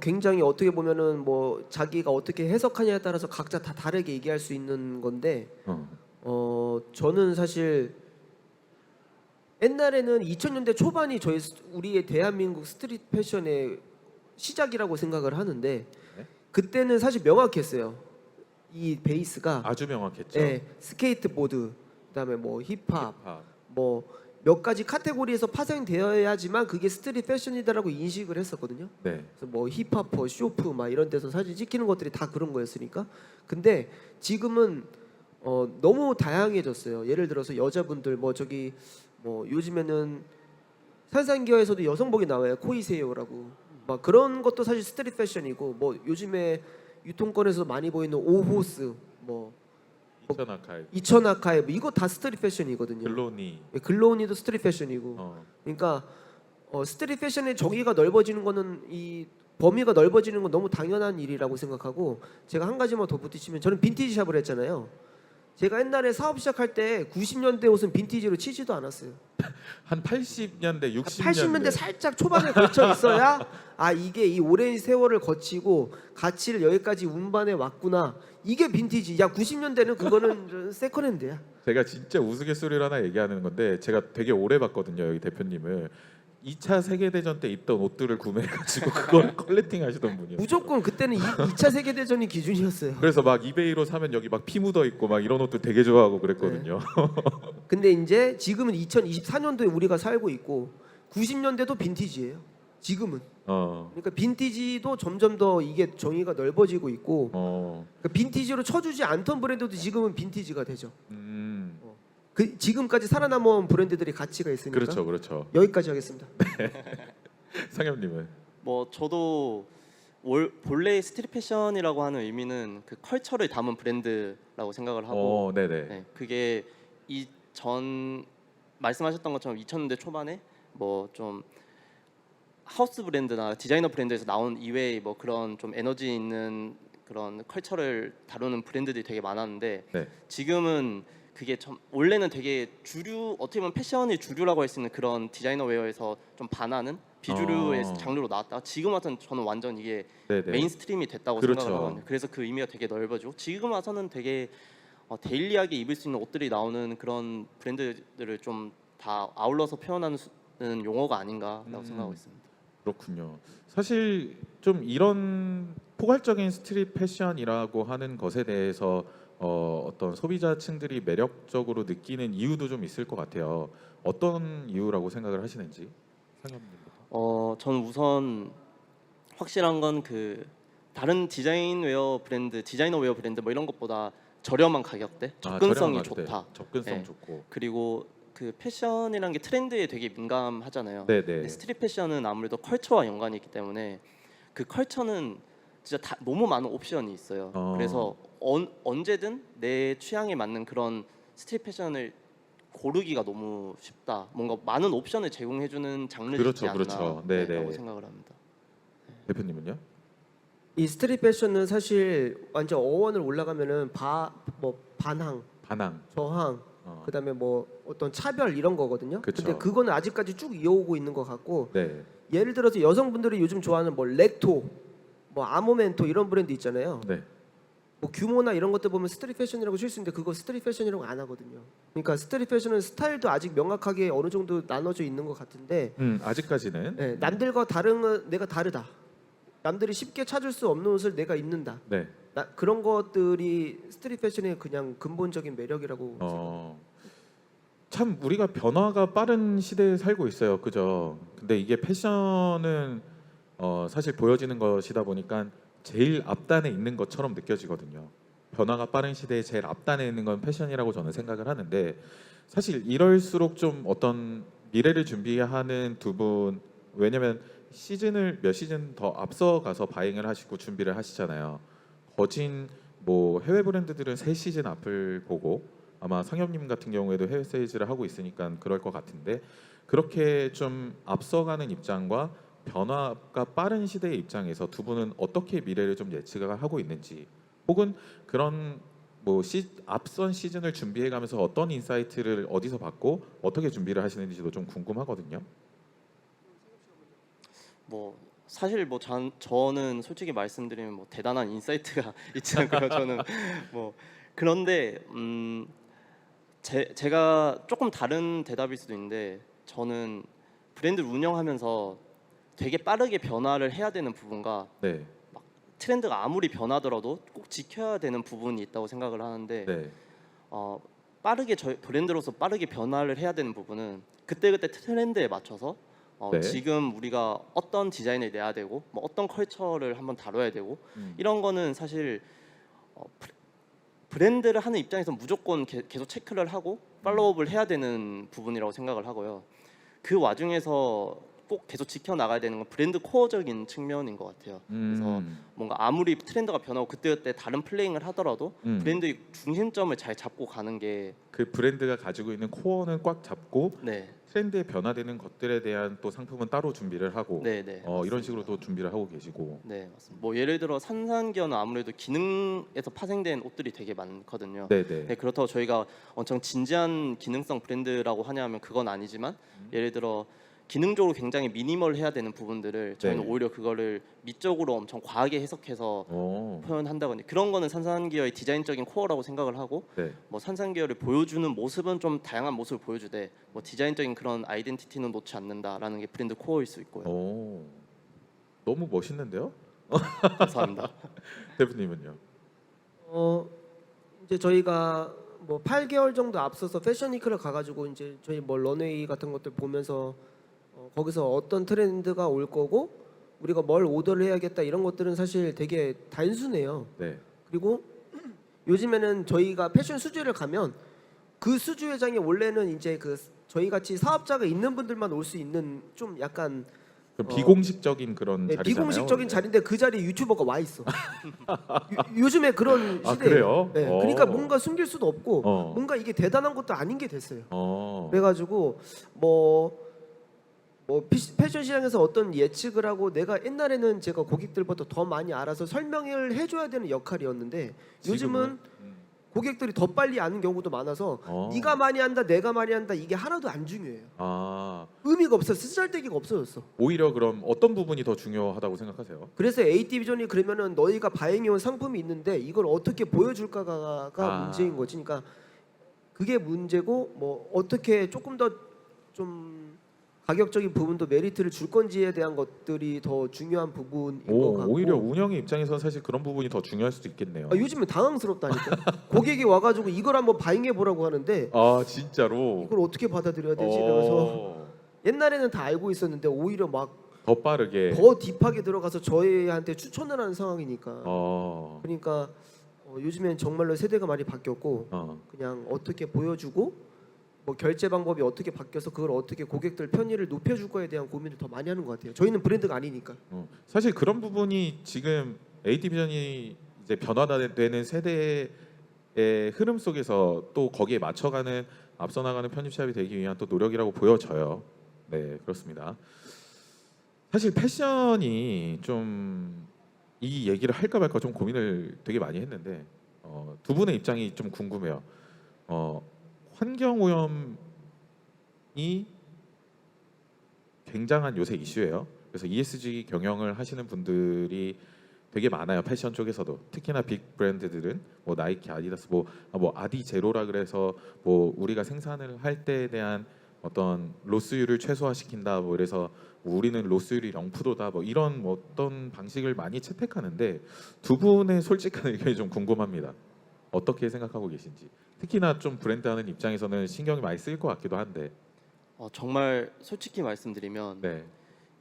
굉장히 어떻게 보면은 뭐 자기가 어떻게 해석하냐에 따라서 각자 다 다르게 얘기할 수 있는 건데 저는 사실 옛날에는 2000년대 초반이 우리의 대한민국 스트릿 패션의 시작이라고 생각을 하는데 네? 그때는 사실 명확했어요. 이 베이스가 아주 명확했죠. 네, 스케이트보드, 그다음에 뭐 힙합, 힙합. 뭐 몇 가지 카테고리에서 파생되어야지만 그게 스트릿 패션이다라고 인식을 했었거든요. 네. 그래서 뭐 힙합퍼, 쇼프 막 이런 데서 사진 찍히는 것들이 다 그런 거였으니까. 근데 지금은 너무 다양해졌어요. 예를 들어서 여자분들 뭐 저기 뭐 요즘에는 산산기어에서도 여성복이 나와요. 코이세요라고. 막 그런 것도 사실 스트릿 패션이고 뭐 요즘에 유통권에서 많이 보이는 오호스 뭐 이천아카이, 이천아카이 뭐 이거 다 스트릿 패션이거든요. 글로니. 글로우니도 스트릿 패션이고. 그러니까 스트릿 패션의 정의가 넓어지는 거는 이 범위가 넓어지는 건 너무 당연한 일이라고 생각하고 제가 한 가지만 더 붙이시면 저는 빈티지 샵을 했잖아요. 제가 옛날에 사업 시작할 때 90년대 옷은 빈티지로 치지도 않았어요. 한 80년대, 60년대. 80년대 살짝 초반에 걸쳐 있어야 아 이게 이 오랜 세월을 거치고 가치를 여기까지 운반해 왔구나. 이게 빈티지. 야 90년대는 그거는 세컨핸드야. 제가 진짜 우스갯소리를 하나 얘기하는 건데 제가 되게 오래 봤거든요. 여기 대표님을. 2차 세계대전 때 입던 옷들을 구매해가지고 그걸 컬렉팅 하시던 분이에요. 무조건 그때는 2차 세계대전이 기준이었어요. 그래서 막 이베이로 사면 여기 막 피 묻어 있고 막 이런 옷들 되게 좋아하고 그랬거든요. 근데 이제 지금은 2024년도에 우리가 살고 있고 90년대도 빈티지예요. 지금은. 그러니까 빈티지도 점점 더 이게 정의가 넓어지고 있고 그러니까 빈티지로 쳐주지 않던 브랜드도 지금은 빈티지가 되죠. 그 지금까지 살아남은 브랜드들이 가치가 있으니까. 그렇죠, 그렇죠. 여기까지 하겠습니다. 상엽님은 뭐 저도 본래 스트릿 패션이라고 하는 의미는 그 컬처를 담은 브랜드라고 생각을 하고 네네. 네, 그게 이 전 말씀하셨던 것처럼 2000년대 초반에 뭐 좀 하우스 브랜드나 디자이너 브랜드에서 나온 이외의 뭐 그런 좀 에너지 있는 그런 컬처를 다루는 브랜드들이 되게 많았는데 네. 지금은 그게 원래는 되게 주류 어떻게 보면 패션이 주류라고 할 수 있는 그런 디자이너 웨어에서 좀 반하는 비주류의 장르로 나왔다가 지금 와서는 저는 완전 이게 네네. 메인스트림이 됐다고 그렇죠. 생각을 하거든요. 그래서 그 의미가 되게 넓어지고 지금 와서는 되게 데일리하게 입을 수 있는 옷들이 나오는 그런 브랜드들을 좀 다 아울러서 표현하는 용어가 아닌가라고 생각하고 있습니다. 그렇군요. 사실 좀 이런 포괄적인 스트릿 패션이라고 하는 것에 대해서 어떤 소비자층들이 매력적으로 느끼는 이유도 좀 있을 것 같아요. 어떤 이유라고 생각을 하시는지 상엽님부터. 저는 우선 확실한 건 그 다른 디자이너 웨어 브랜드 뭐 이런 것보다 저렴한 가격대, 접근성이 좋다. 접근성 네. 좋고. 그리고 그 패션이란 게 트렌드에 되게 민감하잖아요. 네네. 근데 스트릿 패션은 아무래도 컬처와 연관이 있기 때문에 그 컬처는 진짜 너무 많은 옵션이 있어요. 그래서 언제든 내 취향에 맞는 그런 스트릿 패션을 고르기가 너무 쉽다. 뭔가 많은 옵션을 제공해주는 장르이지 그렇죠, 않나 그렇죠. 네네. 라고 생각을 합니다. 대표님은요? 이 스트릿 패션은 사실 완전 어원을 올라가면은 반항, 저항, 그다음에 뭐 어떤 차별 이런 거거든요. 그쵸. 근데 그거는 아직까지 쭉 이어오고 있는 것 같고 네. 예를 들어서 여성분들이 요즘 좋아하는 뭐 렉토, 뭐 아모멘토 이런 브랜드 있잖아요. 네. 뭐 규모나 이런 것들 보면 스트릿 패션이라고 칠 수 있는데 그거 스트릿 패션이라고 안 하거든요. 그러니까 스트릿 패션은 스타일도 아직 명확하게 어느 정도 나눠져 있는 것 같은데 아직까지는. 남들과 다른 건 내가 다르다. 남들이 쉽게 찾을 수 없는 옷을 내가 입는다. 네. 그런 것들이 스트릿 패션의 그냥 근본적인 매력이라고 생각합니다. 참 우리가 변화가 빠른 시대에 살고 있어요, 그죠? 근데 이게 패션은 사실 보여지는 것이다 보니까 제일 앞단에 있는 것처럼 느껴지거든요. 변화가 빠른 시대에 제일 앞단에 있는 건 패션이라고 저는 생각을 하는데 사실 이럴수록 좀 어떤 미래를 준비하는 두 분, 왜냐면 시즌을 몇 시즌 더 앞서 가서 바잉을 하시고 준비를 하시잖아요. 거진 뭐 해외 브랜드들은 3시즌 앞을 보고 아마 상엽님 같은 경우에도 해외 세일즈를 하고 있으니까 그럴 것 같은데 그렇게 좀 앞서가는 입장과 변화가 빠른 시대의 입장에서 두 분은 어떻게 미래를 좀 예측을 하고 있는지 혹은 그런 뭐 앞선 시즌을 준비해가면서 어떤 인사이트를 어디서 받고 어떻게 준비를 하시는지도 좀 궁금하거든요. 뭐 사실 뭐 저는 솔직히 말씀드리면 뭐 대단한 인사이트가 있지 않고요. 저는 뭐 그런데 제가 조금 다른 대답일 수도 있는데 저는 브랜드를 운영하면서 되게 빠르게 변화를 해야 되는 부분과 네, 트렌드가 아무리 변하더라도 꼭 지켜야 되는 부분이 있다고 생각을 하는데 네, 빠르게 저희 브랜드로서 빠르게 변화를 해야 되는 부분은 그때그때 트렌드에 맞춰서 네. 지금 우리가 어떤 디자인을 내야 되고 뭐 어떤 컬처를 한번 다뤄야 되고 이런 거는 사실 브랜드를 하는 입장에서 무조건 계속 체크를 하고 팔로우업을 해야 되는 부분이라고 생각을 하고요. 그 와중에서 꼭 계속 지켜나가야 되는 건 브랜드 코어적인 측면인 것 같아요. 그래서 뭔가 아무리 트렌드가 변하고 그때그때 다른 플레잉을 하더라도 브랜드의 중심점을 잘 잡고 가는 게 그 브랜드가 가지고 있는 코어는 꽉 잡고 네, 트렌드에 변화되는 것들에 대한 또 상품은 따로 준비를 하고 네, 네. 이런 식으로 또 준비를 하고 계시고. 네, 맞습니다. 뭐 예를 들어 산산기어는 아무래도 기능에서 파생된 옷들이 되게 많거든요. 네, 네. 네, 그렇다고 저희가 엄청 진지한 기능성 브랜드라고 하냐면 그건 아니지만 예를 들어 기능적으로 굉장히 미니멀해야 되는 부분들을 저희는 네. 오히려 그거를 미적으로 엄청 과하게 해석해서 오, 표현한다거나 그런 거는 산산기어의 디자인적인 코어라고 생각을 하고 네. 뭐 산산기어를 보여주는 모습은 좀 다양한 모습을 보여주되 뭐 디자인적인 그런 아이덴티티는 놓지 않는다라는 게 브랜드 코어일 수 있고요. 오, 너무 멋있는데요? 감사합니다. 대표님은요? 이제 저희가 뭐 8개월 정도 앞서서 패션위크를 가가지고 이제 저희 뭐 런웨이 같은 것들 보면서 거기서 어떤 트렌드가 올 거고 우리가 뭘 오더를 해야겠다 이런 것들은 사실 되게 단순해요. 네. 그리고 요즘에는 저희가 패션 수주회를 가면 그 수주회장에 원래는 이제 그 저희 같이 사업자가 있는 분들만 올 수 있는 좀 약간 그럼 비공식적인 그런 네, 자리잖아요. 비공식적인 네. 자리인데 그 자리에 유튜버가 와 있어. 요즘에 그런 아, 시대예요. 그래요? 네, 그러니까 뭔가 숨길 수도 없고 어. 뭔가 이게 대단한 것도 아닌 게 됐어요. 어. 그래가지고 패션 시장에서 어떤 예측을 하고 내가 옛날에는 제가 고객들보다 더 많이 알아서 설명을 해줘야 되는 역할이었는데 요즘은 고객들이 더 빨리 아는 경우도 많아서 네가 많이 한다 내가 많이 한다 이게 하나도 안 중요해요. 아, 의미가 없어. 쓰잘데기가 없어졌어. 오히려 그럼 어떤 부분이 더 중요하다고 생각하세요? 그래서 A 디비전이 그러면은 너희가 바행해온 상품이 있는데 이걸 어떻게 보여줄까가 문제인 거지. 그러니까 그게 문제고 뭐 어떻게 조금 더 좀 가격적인 부분도 메리트를 줄 건지에 대한 것들이 더 중요한 부분인 것 같고 오히려 운영의 입장에서는 사실 그런 부분이 더 중요할 수도 있겠네요. 요즘은 당황스럽다니까. 고객이 와가지고 이걸 한번 바잉해 보라고 하는데 아, 진짜로. 이걸 어떻게 받아들여야 되지? 이러면서 옛날에는 다 알고 있었는데 오히려 막 더 빠르게. 더 딥하게 들어가서 저희한테 추천을 하는 상황이니까. 그러니까 요즘엔 정말로 세대가 많이 바뀌었고 그냥 어떻게 보여주고 뭐 결제 방법이 어떻게 바뀌어서 그걸 어떻게 고객들 편의를 높여줄 거에 대한 고민을 더 많이 하는 것 같아요. 저희는 브랜드가 아니니까. 사실 그런 부분이 지금 A 디비전이 이제 변화되는 세대의 흐름 속에서 또 거기에 맞춰가는 앞서 나가는 편집샵이 되기 위한 또 노력이라고 보여져요. 네, 그렇습니다. 사실 패션이 좀 이 얘기를 할까 말까 좀 고민을 되게 많이 했는데 두 분의 입장이 좀 궁금해요. 환경 오염이 굉장한 요새 이슈예요. 그래서 ESG 경영을 하시는 분들이 되게 많아요. 패션 쪽에서도 특히나 빅 브랜드들은 뭐 나이키, 아디다스, 뭐 아디 제로라 그래서 뭐 우리가 생산을 할 때에 대한 어떤 로스율을 최소화시킨다 뭐 이래서 우리는 로스율이 0%다 뭐 이런 뭐 어떤 방식을 많이 채택하는데 두 분의 솔직한 의견이 좀 궁금합니다. 어떻게 생각하고 계신지. 특히나 좀 브랜드하는 입장에서는 신경이 많이 쓰일 것 같기도 한데. 정말 솔직히 말씀드리면 네.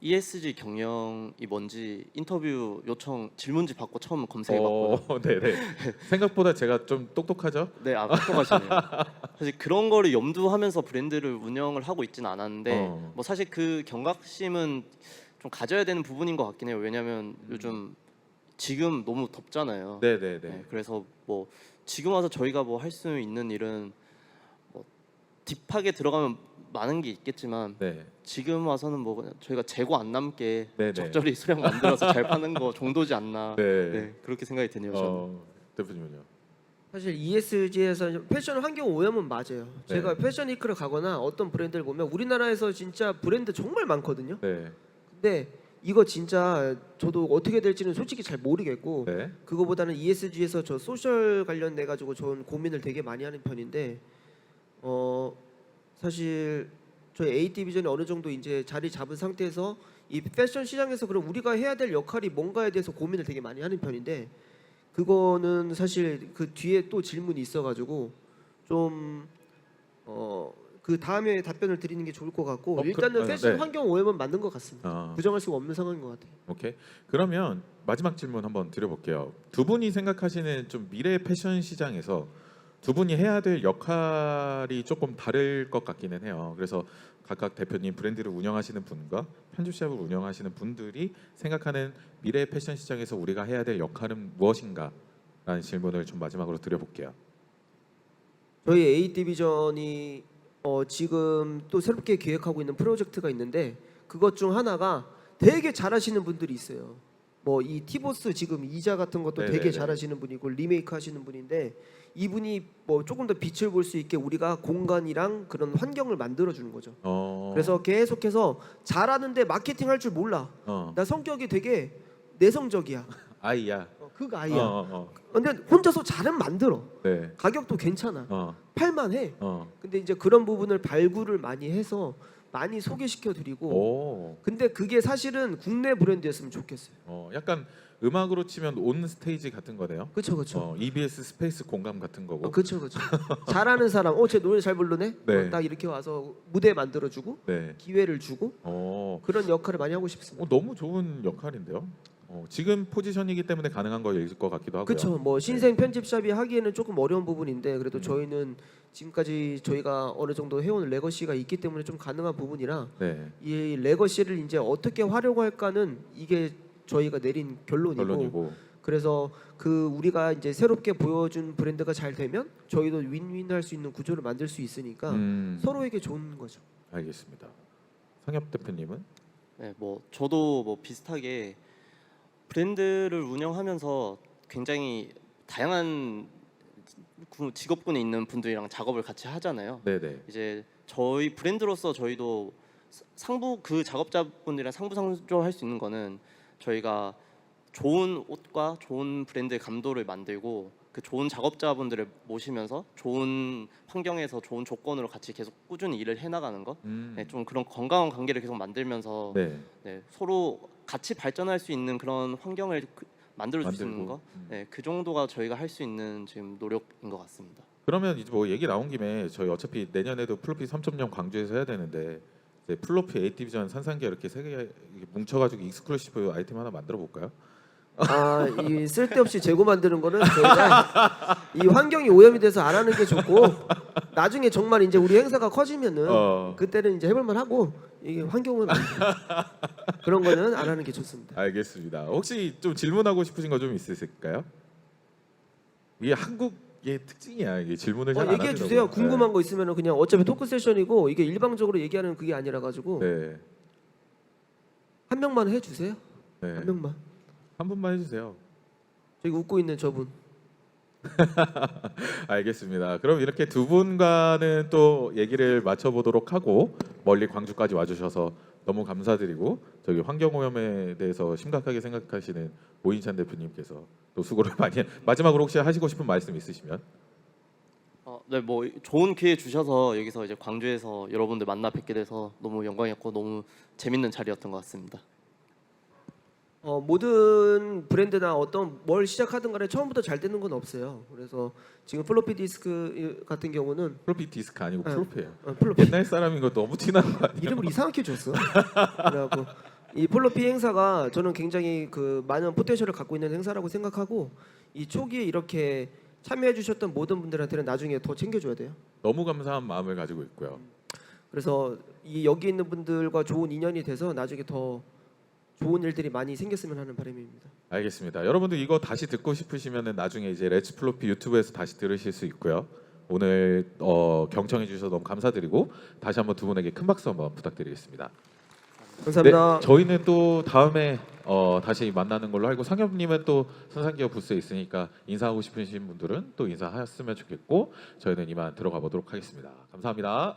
ESG 경영이 뭔지 인터뷰 요청 질문지 받고 처음 검색해봤고요. 네네. 생각보다 제가 좀 똑똑하죠? 네, 똑똑하시네요. 사실 그런 거를 염두하면서 브랜드를 운영을 하고 있지는 않았는데 뭐 사실 그 경각심은 좀 가져야 되는 부분인 것 같긴 해요. 왜냐하면 요즘 지금 너무 덥잖아요. 네네네. 네, 그래서 뭐 지금 와서 저희가 뭐 할 수 있는 일은 뭐 딥하게 들어가면 많은 게 있겠지만 네. 지금 와서는 뭐 그냥 저희가 재고 안 남게 네네. 적절히 수량 만들어서 잘 파는 거 정도지 않나. 네. 네, 그렇게 생각이 드네요. 저는. 대표님은요? 사실 ESG에서 패션 환경 오염은 맞아요. 제가 네. 패션 위크를 가거나 어떤 브랜드를 보면 우리나라에서 진짜 브랜드 정말 많거든요. 네. 근데 이거 진짜 저도 어떻게 될지는 솔직히 잘 모르겠고 네. 그거보다는 ESG에서 저 소셜 관련돼 가지고 저는 고민을 되게 많이 하는 편인데 사실 저희 A 디비전이 어느 정도 이제 자리 잡은 상태에서 이 패션 시장에서 그럼 우리가 해야 될 역할이 뭔가에 대해서 고민을 되게 많이 하는 편인데 그거는 사실 그 뒤에 또 질문이 있어가지고 좀 그 다음에 답변을 드리는 게 좋을 것 같고 일단은 패션 네. 환경 오염은 맞는 것 같습니다. 부정할 수가 없는 상황인 것 같아요. 오케이. 그러면 마지막 질문 한번 드려볼게요. 두 분이 생각하시는 좀 미래 패션 시장에서 두 분이 해야 될 역할이 조금 다를 것 같기는 해요. 그래서 각각 대표님 브랜드를 운영하시는 분과 편집샵을 운영하시는 분들이 생각하는 미래 패션 시장에서 우리가 해야 될 역할은 무엇인가라는 질문을 좀 마지막으로 드려볼게요. 저희 A 디비전이 지금 또 새롭게 기획하고 있는 프로젝트가 있는데 그것 중 하나가 되게 잘하시는 분들이 있어요. 뭐 이 티보스 지금 이자 같은 것도 네네네. 되게 잘하시는 분이고 리메이크 하시는 분인데 이분이 뭐 조금 더 빛을 볼 수 있게 우리가 공간이랑 그런 환경을 만들어 주는 거죠. 그래서 계속해서 잘하는데 마케팅 할 줄 몰라. 나 성격이 되게 내성적이야. 아이야. 그거 아이야. 근데 혼자서 잘은 만들어. 네. 가격도 괜찮아. 팔만해. 어. 근데 이제 그런 부분을 발굴을 많이 해서 많이 소개시켜 드리고 오. 근데 그게 사실은 국내 브랜드였으면 좋겠어요. 약간 음악으로 치면 온 스테이지 같은 거네요. 그렇죠. EBS 스페이스 공감 같은 거고. 그렇죠. 잘하는 사람, 제 노래 잘 부르네. 네. 딱 이렇게 와서 무대 만들어 주고 네. 기회를 주고 그런 역할을 많이 하고 싶습니다. 너무 좋은 역할인데요. 지금 포지션이기 때문에 가능한 거일 것 같기도 하고요. 그렇죠. 뭐 신생 편집샵이 하기에는 조금 어려운 부분인데 그래도 저희는 지금까지 저희가 어느 정도 해온 레거시가 있기 때문에 좀 가능한 부분이라 네. 이 레거시를 이제 어떻게 활용할까는 이게 저희가 내린 결론이고 그래서 그 우리가 이제 새롭게 보여준 브랜드가 잘 되면 저희도 윈윈할 수 있는 구조를 만들 수 있으니까 서로에게 좋은 거죠. 알겠습니다. 상엽 대표님은? 네, 뭐 저도 뭐 비슷하게 브랜드를 운영하면서 굉장히 다양한 직업군에 있는 분들이랑 작업을 같이 하잖아요. 네네. 이제 저희 브랜드로서 저희도 상부 그 작업자분들이랑 상부상조할 수 있는 거는 저희가 좋은 옷과 좋은 브랜드 감도를 만들고 그 좋은 작업자분들을 모시면서 좋은 환경에서 좋은 조건으로 같이 계속 꾸준히 일을 해나가는 거, 네, 좀 그런 건강한 관계를 계속 만들면서 네, 서로 같이 발전할 수 있는 그런 환경을 만들어줄 수 있는 거, 네, 그 정도가 저희가 할 수 있는 지금 노력인 것 같습니다. 그러면 이제 뭐 얘기 나온 김에 저희 어차피 내년에도 플로피 3.0 광주에서 해야 되는데 이제 플로피 A 디비전 산산계 이렇게 세 개 뭉쳐가지고 익스클루시브 아이템 하나 만들어 볼까요? 이 쓸데없이 재고 만드는 거는 저희가 이 환경이 오염이 돼서 안 하는 게 좋고 나중에 정말 이제 우리 행사가 커지면은 그때는 이제 해볼만 하고 이게 환경을 그런 거는 안 하는 게 좋습니다. 알겠습니다. 혹시 좀 질문하고 싶으신 거 좀 있으실까요? 이게 한국의 특징이야. 이게 질문을 잘 안 얘기해 하시더라고요. 주세요. 궁금한 거 있으면 그냥 어차피 토크 세션이고 이게 일방적으로 얘기하는 그게 아니라 가지고 네. 한 명만 해주세요. 네. 한 명만. 한 분만 해주세요. 저기 웃고 있는 저분. 알겠습니다. 그럼 이렇게 두 분과는 또 얘기를 마쳐보도록 하고 멀리 광주까지 와주셔서 너무 감사드리고 저기 환경오염에 대해서 심각하게 생각하시는 오인찬 대표님께서 또 수고를 많이 마지막으로 혹시 하시고 싶은 말씀 있으시면? 네, 뭐 좋은 기회 주셔서 여기서 이제 광주에서 여러분들 만나 뵙게 돼서 너무 영광이었고 너무 재밌는 자리였던 것 같습니다. 모든 브랜드나 어떤 뭘 시작하든 간에 처음부터 잘 되는 건 없어요. 그래서 지금 플로피 디스크 같은 경우는 플로피 디스크 아니고 플로피예요. 플로피 옛날 사람인 거 너무 티나는 거 아니에요? 이름을 이상하게 줬어. 그래갖고 이 플로피 행사가 저는 굉장히 그 많은 포텐셜을 갖고 있는 행사라고 생각하고 이 초기에 이렇게 참여해 주셨던 모든 분들한테는 나중에 더 챙겨줘야 돼요. 너무 감사한 마음을 가지고 있고요. 그래서 이 여기 있는 분들과 좋은 인연이 돼서 나중에 더 좋은 일들이 많이 생겼으면 하는 바람입니다. 알겠습니다. 여러분들 이거 다시 듣고 싶으시면은 나중에 이제 렛츠 플로피 유튜브에서 다시 들으실 수 있고요. 오늘 경청해 주셔서 너무 감사드리고 다시 한번 두 분에게 큰 박수 한번 부탁드리겠습니다. 감사합니다. 네, 저희는 또 다음에 다시 만나는 걸로 알고 상엽님은 또 선상기업 부스에 있으니까 인사하고 싶으신 분들은 또 인사하셨으면 좋겠고 저희는 이만 들어가 보도록 하겠습니다. 감사합니다.